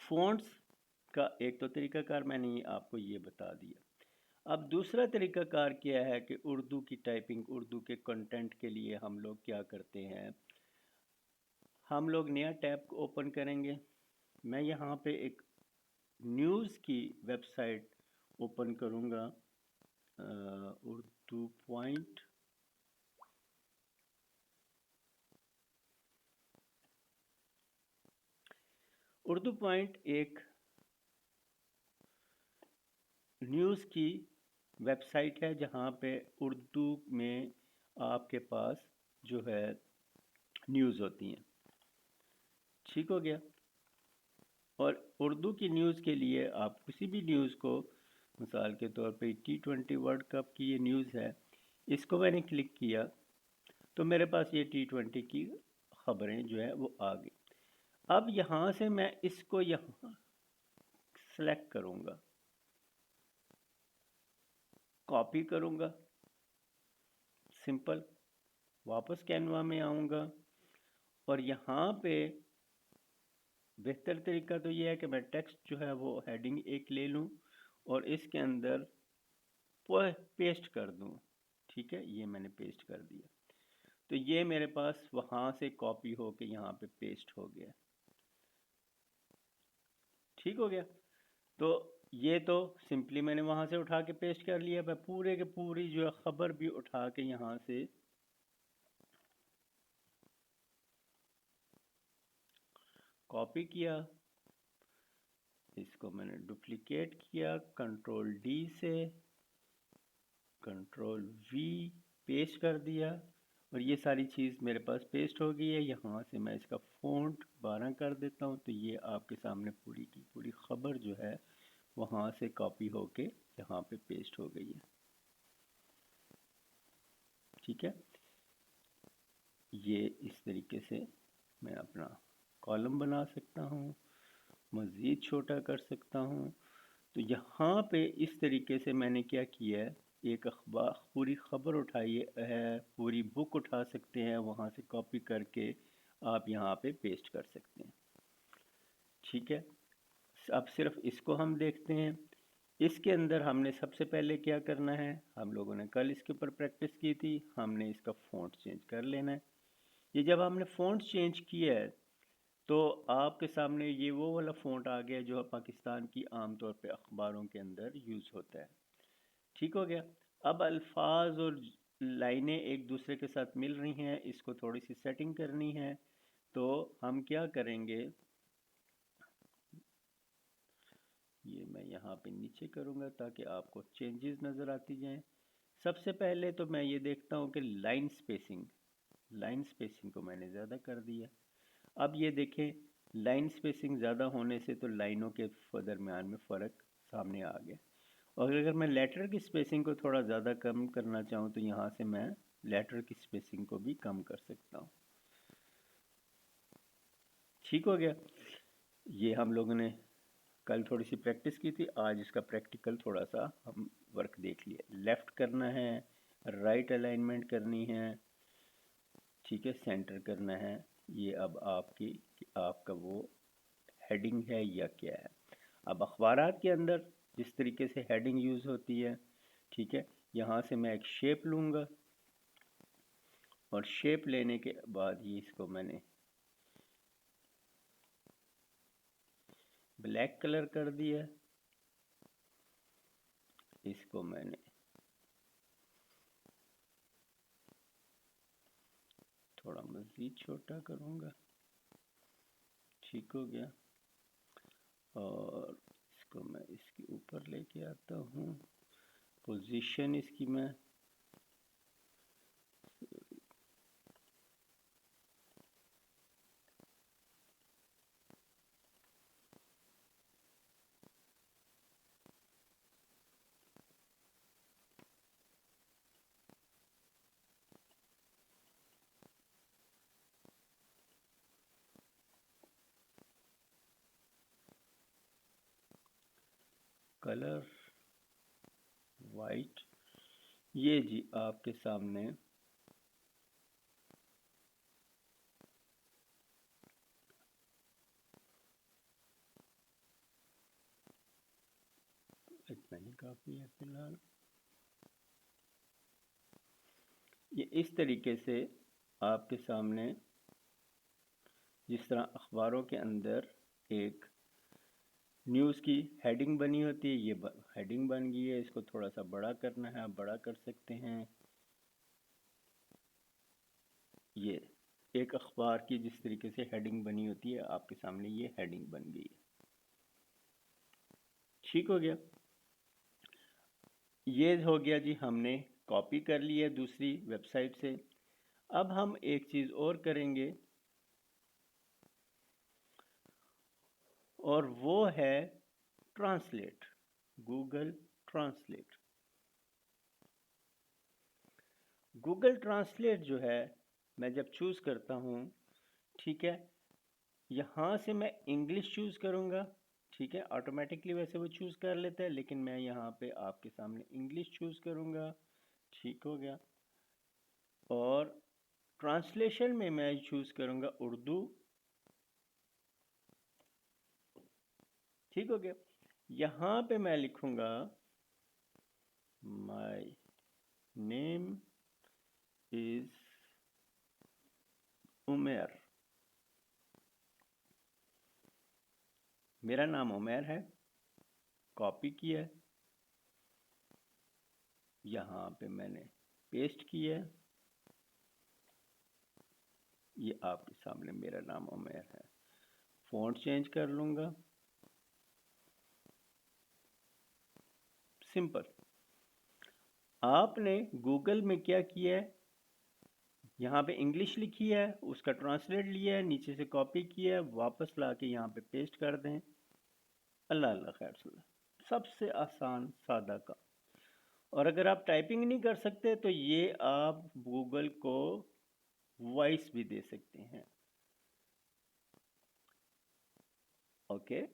Fonts کا ایک تو طریقہ کار میں نے آپ کو یہ بتا دیا. اب دوسرا طریقہ کار کیا ہے کہ اردو کی ٹائپنگ، اردو کے کنٹینٹ کے لیے ہم لوگ کیا کرتے ہیں. ہم لوگ نیا ٹیب اوپن کریں گے. میں یہاں پہ ایک نیوز کی ویب سائٹ اوپن کروں گا، اردو پوائنٹ. اردو پوائنٹ ایک نیوز کی ویب سائٹ ہے جہاں پہ اردو میں آپ کے پاس جو ہے نیوز ہوتی ہیں. ٹھیک ہو گیا. اور اردو کی نیوز کے لیے آپ کسی بھی نیوز کو، مثال کے طور پہ T20 ورلڈ کپ کی یہ نیوز ہے، اس کو میں نے کلک کیا تو میرے پاس یہ T20 کی خبریں جو ہے وہ آ گئی. اب یہاں سے میں اس کو یہاں سلیکٹ کروں گا، کاپی کروں گا، سمپل. واپس کینوا میں آؤں گا اور یہاں پہ بہتر طریقہ تو یہ ہے کہ میں ٹیکسٹ جو ہے وہ ہیڈنگ ایک لے لوں اور اس کے اندر پیسٹ کر دوں. ٹھیک ہے، یہ میں نے پیسٹ کر دیا تو یہ میرے پاس وہاں سے کاپی ہو کے یہاں پہ پیسٹ ہو گیا. ٹھیک ہو گیا. تو یہ تو سمپلی میں نے وہاں سے اٹھا کے پیسٹ کر لیا. میں پورے کے پوری جو ہے خبر بھی اٹھا کے یہاں سے کاپی کیا، اس کو میں نے ڈپلیکیٹ کیا، کنٹرول ڈی سے کنٹرول وی پیسٹ کر دیا اور یہ ساری چیز میرے پاس پیسٹ ہو گئی ہے. یہاں سے میں اس کا فونٹ 12 کر دیتا ہوں تو یہ آپ کے سامنے پوری کی پوری خبر جو ہے وہاں سے کاپی ہو کے یہاں پہ پیسٹ ہو گئی ہے. ٹھیک ہے، یہ اس طریقے سے میں اپنا کالم بنا سکتا ہوں، مزید چھوٹا کر سکتا ہوں. تو یہاں پہ اس طریقے سے میں نے کیا کیا ہے، ایک اخبار پوری خبر اٹھائی ہے، پوری بک اٹھا سکتے ہیں، وہاں سے کاپی کر کے آپ یہاں پہ پیسٹ کر سکتے ہیں. ٹھیک ہے، اب صرف اس کو ہم دیکھتے ہیں. اس کے اندر ہم نے سب سے پہلے کیا کرنا ہے، ہم لوگوں نے کل اس کے اوپر پریکٹس کی تھی، ہم نے اس کا فونٹ چینج کر لینا ہے. یہ جب ہم نے فونٹ چینج کیا ہے تو آپ کے سامنے یہ وہ والا فونٹ آ گیا جو پاکستان کی عام طور پہ اخباروں کے اندر یوز ہوتا ہے. ٹھیک ہو گیا. اب الفاظ اور لائنیں ایک دوسرے کے ساتھ مل رہی ہیں، اس کو تھوڑی سی سیٹنگ کرنی ہے. تو ہم کیا کریں گے، یہ میں یہاں پہ نیچے کروں گا تاکہ آپ کو چینجز نظر آتی جائیں. سب سے پہلے تو میں یہ دیکھتا ہوں کہ لائن سپیسنگ کو میں نے زیادہ کر دیا. اب یہ دیکھیں لائن سپیسنگ زیادہ ہونے سے تو لائنوں کے درمیان میں فرق سامنے آ گیا. اور اگر میں لیٹر کی سپیسنگ کو تھوڑا زیادہ کم کرنا چاہوں تو یہاں سے میں لیٹر کی سپیسنگ کو بھی کم کر سکتا ہوں. ٹھیک ہو گیا. یہ ہم لوگوں نے کل تھوڑی سی پریکٹس کی تھی، آج اس کا پریکٹیکل تھوڑا سا ہم ورک دیکھ لیا. لیفٹ کرنا ہے، رائٹ الائنمنٹ کرنی ہے، ٹھیک ہے، سینٹر کرنا ہے. یہ اب آپ کا وہ ہیڈنگ ہے یا کیا ہے. اب اخبارات کے اندر جس طریقے سے ہیڈنگ یوز ہوتی ہے، ٹھیک ہے، یہاں سے میں ایک شیپ لوں گا اور شیپ لینے کے بعد ہی اس کو میں نے بلیک کلر کر دیا. اس کو میں نے تھوڑا مزید چھوٹا کروں گا. ٹھیک ہو گیا. اور اس کو میں اس کے اوپر لے کے آتا ہوں. پوزیشن اس کی میں کلر وائٹ. یہ جی آپ کے سامنے اتنا ہی کافی ہے فی الحال. یہ اس طریقے سے آپ کے سامنے جس طرح اخباروں کے اندر ایک نیوز کی ہیڈنگ بنی ہوتی ہے، یہ ہیڈنگ بن گئی ہے، اس کو تھوڑا سا بڑا کرنا ہے، آپ بڑا کر سکتے ہیں. یہ ایک اخبار کی جس طریقے سے ہیڈنگ بنی ہوتی ہے آپ کے سامنے یہ ہیڈنگ بن گئی ہے. ٹھیک ہو گیا. یہ ہو گیا جی، ہم نے کاپی کر لی ہے دوسری ویب سائٹ سے. اب ہم ایک چیز اور کریں گے اور وہ ہے translate. Google translate. Google translate جو ہے میں جب چوز کرتا ہوں، ٹھیک ہے، یہاں سے میں انگلش چوز کروں گا. ٹھیک ہے، آٹومیٹکلی ویسے وہ چوز کر لیتا ہے، لیکن میں یہاں پہ آپ کے سامنے انگلش چوز کروں گا. ٹھیک ہو گیا. اور ٹرانسلیشن میں چوز کروں گا اردو. ٹھیک ہو گیا. یہاں پہ میں لکھوں گا مائی نیم از عمیر. میرا نام عمیر ہے. کاپی کیا ہے، یہاں پہ میں نے پیسٹ کیا ہے. یہ آپ کے سامنے میرا نام عمیر ہے. فونٹ چینج کر لوں گا. سمپل. آپ نے گوگل میں کیا کیا ہے، یہاں پہ انگلش لکھی ہے، اس کا ٹرانسلیٹ لیا ہے، نیچے سے کاپی کیا ہے، واپس لا کے یہاں پہ پیسٹ کر دیں. اللہ اللہ خیر صلی. سب سے آسان سادہ کا. اور اگر آپ ٹائپنگ نہیں کر سکتے تو یہ آپ گوگل کو وائس بھی دے سکتے ہیں. اوکے.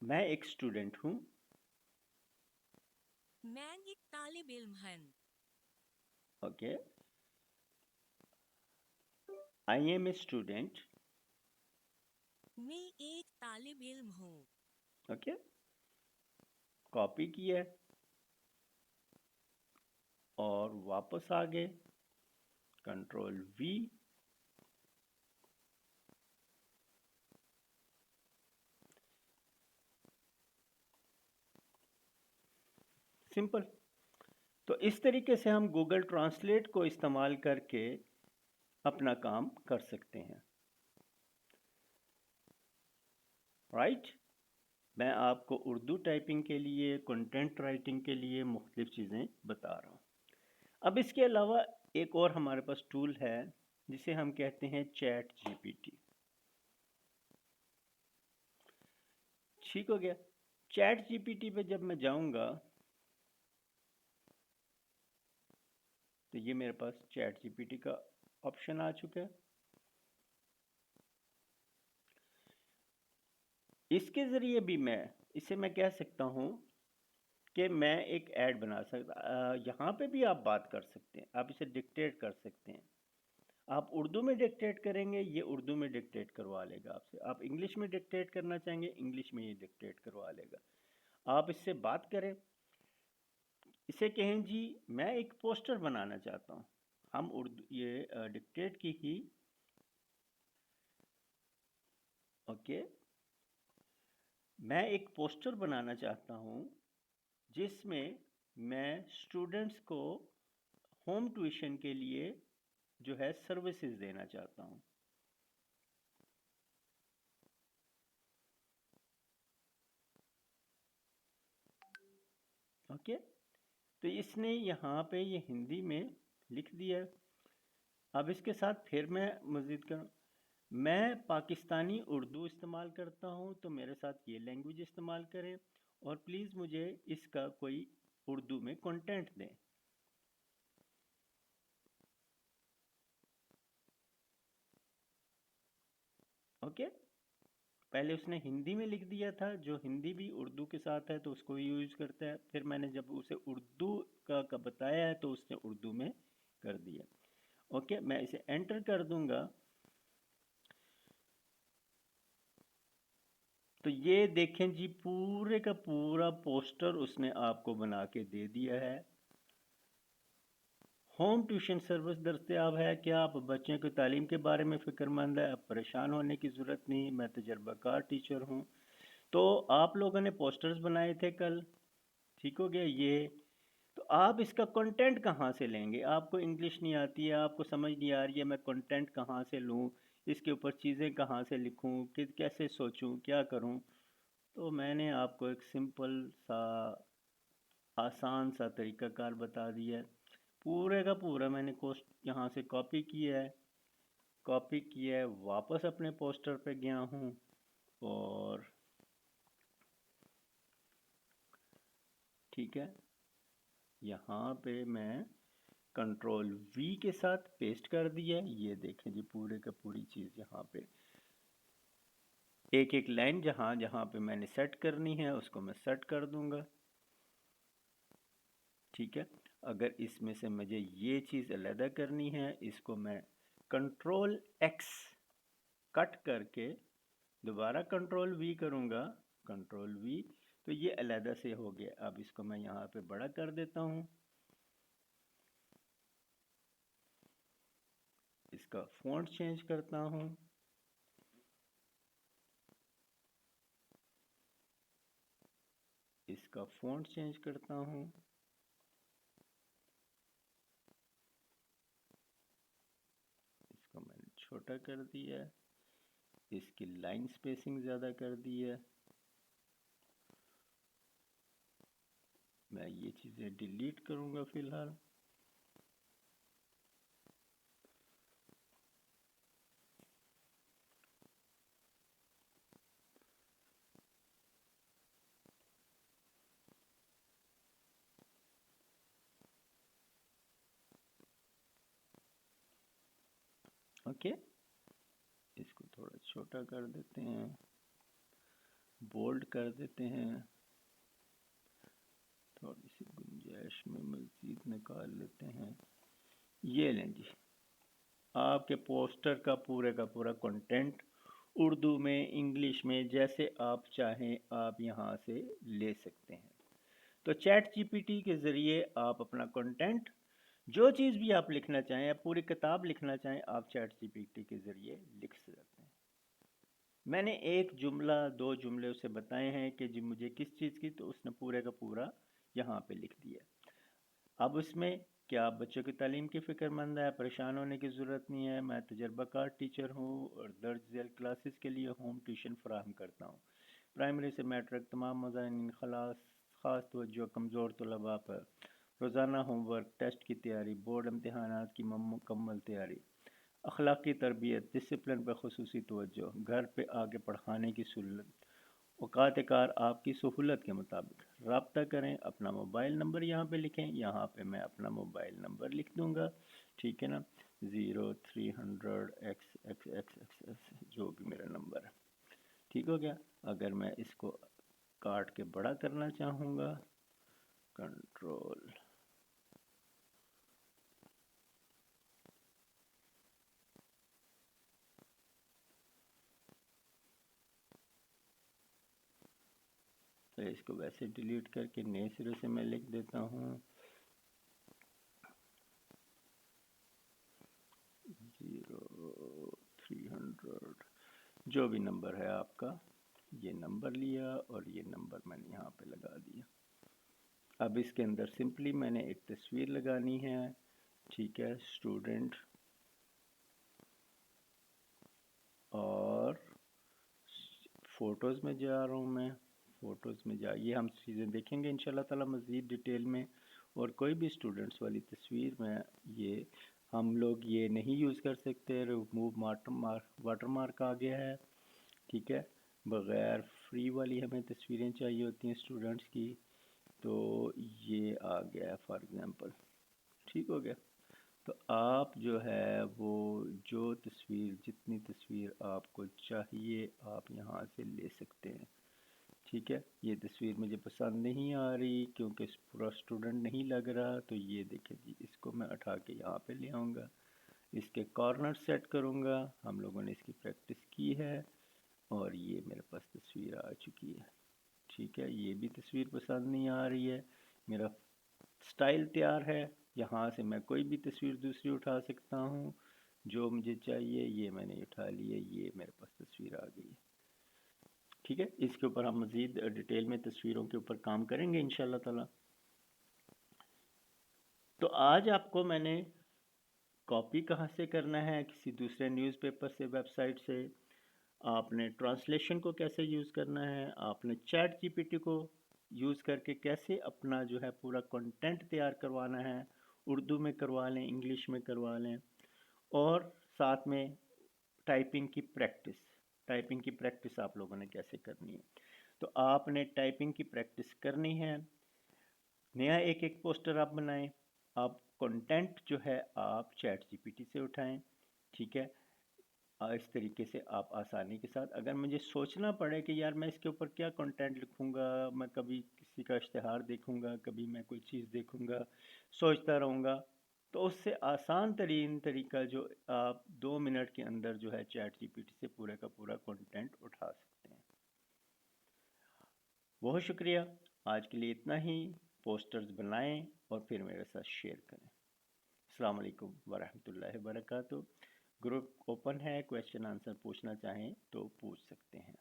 میں ایک اسٹوڈنٹ ہوں. میں ایک طالب علم ہوں. Okay. I am a student. میں ایک طالب علم ہوں. اوکے. کاپی کی ہے اور واپس آ گئے. Control V. سمپل. تو اس طریقے سے ہم گوگل ٹرانسلیٹ کو استعمال کر کے اپنا کام کر سکتے ہیں. رائٹ. میں آپ کو اردو ٹائپنگ کے لیے، کنٹینٹ رائٹنگ کے لیے مختلف چیزیں بتا رہا ہوں. اب اس کے علاوہ ایک اور ہمارے پاس ٹول ہے جسے ہم کہتے ہیں چیٹ جی پی ٹی. ٹھیک ہو گیا. چیٹ جی پی ٹی پہ جب میں جاؤں گا تو یہ میرے پاس چیٹ جی پی ٹی کا آپشن آ چکا ہے. اس کے ذریعے بھی اسے میں کہہ سکتا ہوں کہ میں ایک ایڈ بنا سکتا. یہاں پہ بھی آپ بات کر سکتے ہیں، آپ اسے ڈکٹیٹ کر سکتے ہیں. آپ اردو میں ڈکٹیٹ کریں گے، یہ اردو میں ڈکٹیٹ کروا لے گا آپ سے. آپ انگلش میں ڈکٹیٹ کرنا چاہیں گے، انگلش میں یہ ڈکٹیٹ کروا لے گا. آپ اس سے بات کریں، اسے کہیں جی میں ایک پوسٹر بنانا چاہتا ہوں. ہم اردو یہ ڈکٹیٹ کی ہی. اوکے. میں ایک پوسٹر بنانا چاہتا ہوں جس میں اسٹوڈنٹس کو ہوم ٹیوشن کے لیے جو ہے سروسز دینا چاہتا ہوں. اوکے. تو اس نے یہاں پہ یہ ہندی میں لکھ دیا. اب اس کے ساتھ پھر میں مزید کروں، میں پاکستانی اردو استعمال کرتا ہوں تو میرے ساتھ یہ لینگویج استعمال کریں اور پلیز مجھے اس کا کوئی اردو میں کنٹینٹ دیں. اوکے. پہلے اس نے ہندی میں لکھ دیا تھا، جو ہندی بھی اردو کے ساتھ ہے تو اس کو یوز کرتا ہے. پھر میں نے جب اسے اردو کا بتایا ہے تو اس نے اردو میں کر دیا. اوکے. میں اسے انٹر کر دوں گا. تو یہ دیکھیں جی پورے کا پورا پوسٹر اس نے آپ کو بنا کے دے دیا ہے۔ ہوم ٹیوشن سروس دستیاب ہے۔ کیا آپ بچوں کی تعلیم کے بارے میں فکر مند ہے؟ اب پریشان ہونے کی ضرورت نہیں، میں تجربہ کار ٹیچر ہوں۔ تو آپ لوگوں نے پوسٹرز بنائے تھے کل، ٹھیک ہو گیا یہ، تو آپ اس کا کنٹینٹ کہاں سے لیں گے؟ آپ کو انگلش نہیں آتی ہے، آپ کو سمجھ نہیں آ رہی ہے، میں کنٹینٹ کہاں سے لوں، اس کے اوپر چیزیں کہاں سے لکھوں، کیسے سوچوں، کیا کروں؟ تو میں نے آپ کو ایک سمپل سا آسان سا طریقہ کار بتا دیا ہے۔ پورے کا پورا میں نے یہاں سے کاپی کیا ہے، واپس اپنے پوسٹر پہ گیا ہوں اور ٹھیک ہے، یہاں پہ میں کنٹرول وی کے ساتھ پیسٹ کر دیا ہے۔ یہ دیکھیں جی پورے کا پوری چیز یہاں پہ ایک ایک لائن جہاں جہاں پہ میں نے سیٹ کرنی ہے اس کو میں سیٹ کر دوں گا، ٹھیک ہے۔ اگر اس میں سے مجھے یہ چیز علیحدہ کرنی ہے، اس کو میں کنٹرول ایکس کٹ کر کے دوبارہ کنٹرول وی کروں گا، کنٹرول وی، تو یہ علیحدہ سے ہو گیا۔ اب اس کو میں یہاں پہ بڑا کر دیتا ہوں، اس کا فونٹ چینج کرتا ہوں، اس کا فونٹ چینج کرتا ہوں، اس کو میں نے چھوٹا کر دیا ہے، اس کی لائن سپیسنگ زیادہ کر دی ہے۔ میں یہ چیزیں ڈیلیٹ کروں گا فی الحال۔ اوکے، اس کو تھوڑا چھوٹا کر دیتے ہیں، بولڈ کر دیتے ہیں، تھوڑی سی گنجائش میں مزید نکال لیتے ہیں۔ یہ لیں جی آپ کے پوسٹر کا پورا کنٹینٹ اردو میں، انگلش میں، جیسے آپ چاہیں آپ یہاں سے لے سکتے ہیں۔ تو چیٹ جی پی ٹی کے ذریعے آپ اپنا کنٹینٹ، جو چیز بھی آپ لکھنا چاہیں، آپ پوری کتاب لکھنا چاہیں، آپ چیٹ جی پی ٹی کے ذریعے لکھ سکتے ہیں۔ میں نے ایک جملہ 2 جملے اسے بتائے ہیں کہ جی مجھے کس چیز کی، تو اس نے پورے کا پورا یہاں پہ لکھ دیا۔ اب اس میں کیا آپ بچوں کی تعلیم کی فکر مند ہے؟ پریشان ہونے کی ضرورت نہیں ہے، میں تجربہ کار ٹیچر ہوں اور درج ذیل کلاسز کے لیے ہوم ٹیوشن فراہم کرتا ہوں۔ پرائمری سے میٹرک تمام مضامین، خاص توجہ کمزور طلباء پر، روزانہ ہوم ورک، ٹیسٹ کی تیاری، بورڈ امتحانات کی مکمل تیاری، اخلاقی تربیت، ڈسپلن پر خصوصی توجہ، گھر پہ آگے پڑھانے کی سہولت، اوقات کار آپ کی سہولت کے مطابق رابطہ کریں۔ اپنا موبائل نمبر یہاں پہ لکھیں، یہاں پہ میں اپنا موبائل نمبر لکھ دوں گا، ٹھیک ہے نا، 0300XX جو بھی میرا نمبر ہے، ٹھیک ہو گیا۔ اگر میں اس کو کاٹ کے بڑا کرنا چاہوں گا، کنٹرول تو اس کو ویسے ڈیلیٹ کر کے نئے سرے سے میں لکھ دیتا ہوں 0300 جو بھی نمبر ہے آپ کا، یہ نمبر لیا اور یہ نمبر میں نے یہاں پہ لگا دیا۔ اب اس کے اندر سمپلی میں نے ایک تصویر لگانی ہے، ٹھیک ہے، اسٹوڈنٹ، اور فوٹوز میں جا رہا ہوں، میں فوٹوز میں یہ ہم چیزیں دیکھیں گے انشاءاللہ تعالی مزید ڈیٹیل میں۔ اور کوئی بھی اسٹوڈنٹس والی تصویر میں یہ ہم لوگ یہ نہیں یوز کر سکتے، ریموو واٹر مارک آ گیا ہے، ٹھیک ہے، بغیر فری والی ہمیں تصویریں چاہیے ہوتی ہیں اسٹوڈنٹس کی، تو یہ آ گیا ہے فار ایگزامپل، ٹھیک ہو گیا۔ تو آپ جو ہے وہ جو تصویر، جتنی تصویر آپ کو چاہیے آپ یہاں سے لے سکتے ہیں، ٹھیک ہے۔ یہ تصویر مجھے پسند نہیں آ رہی کیونکہ پورا اسٹوڈنٹ نہیں لگ رہا، تو یہ دیکھیں جی اس کو میں اٹھا کے یہاں پہ لے آؤں گا، اس کے کارنر سیٹ کروں گا، ہم لوگوں نے اس کی پریکٹس کی ہے، اور یہ میرے پاس تصویر آ تصویر پسند نہیں آ رہی ہے، میرا سٹائل تیار ہے، یہاں سے میں کوئی بھی تصویر دوسری اٹھا سکتا ہوں، جو مجھے چاہیے یہ میں نے اٹھا لی ہے، یہ میرے پاس تصویر آ گئی ہے۔ ٹھیک ہے، اس کے اوپر ہم مزید ڈیٹیل میں تصویروں کے اوپر کام کریں گے انشاءاللہ تعالی۔ تو آج آپ کو میں نے کاپی کہاں سے کرنا ہے، کسی دوسرے نیوز پیپر سے، ویب سائٹ سے، آپ نے ٹرانسلیشن کو کیسے یوز کرنا ہے، آپ نے چیٹ جی پی ٹی کو یوز کر کے کیسے اپنا جو ہے پورا کنٹینٹ تیار کروانا ہے، اردو میں کروا لیں، انگلش میں کروا لیں، اور ساتھ میں ٹائپنگ کی پریکٹس آپ لوگوں نے کیسے کرنی ہے۔ تو آپ نے ٹائپنگ کی پریکٹس کرنی ہے، نیا ایک پوسٹر آپ بنائیں، آپ کنٹینٹ جو ہے آپ چیٹ جی پی ٹی سے اٹھائیں، ٹھیک ہے۔ اس طریقے سے آپ آسانی کے ساتھ، اگر مجھے سوچنا پڑے کہ یار میں اس کے اوپر کیا کنٹینٹ لکھوں گا، میں کبھی کسی کا اشتہار دیکھوں گا، کبھی میں کوئی چیز دیکھوں گا، سوچتا رہوں گا، تو اس سے آسان ترین طریقہ جو آپ 2 منٹ کے اندر جو ہے چیٹ جی پی ٹی سے پورے کا پورا کنٹینٹ اٹھا سکتے ہیں۔ بہت شکریہ، آج کے لیے اتنا ہی۔ پوسٹرز بنائیں اور پھر میرے ساتھ شیئر کریں۔ السلام علیکم ورحمۃ اللہ وبرکاتہ۔ گروپ اوپن ہے، کویشچن آنسر پوچھنا چاہیں تو پوچھ سکتے ہیں۔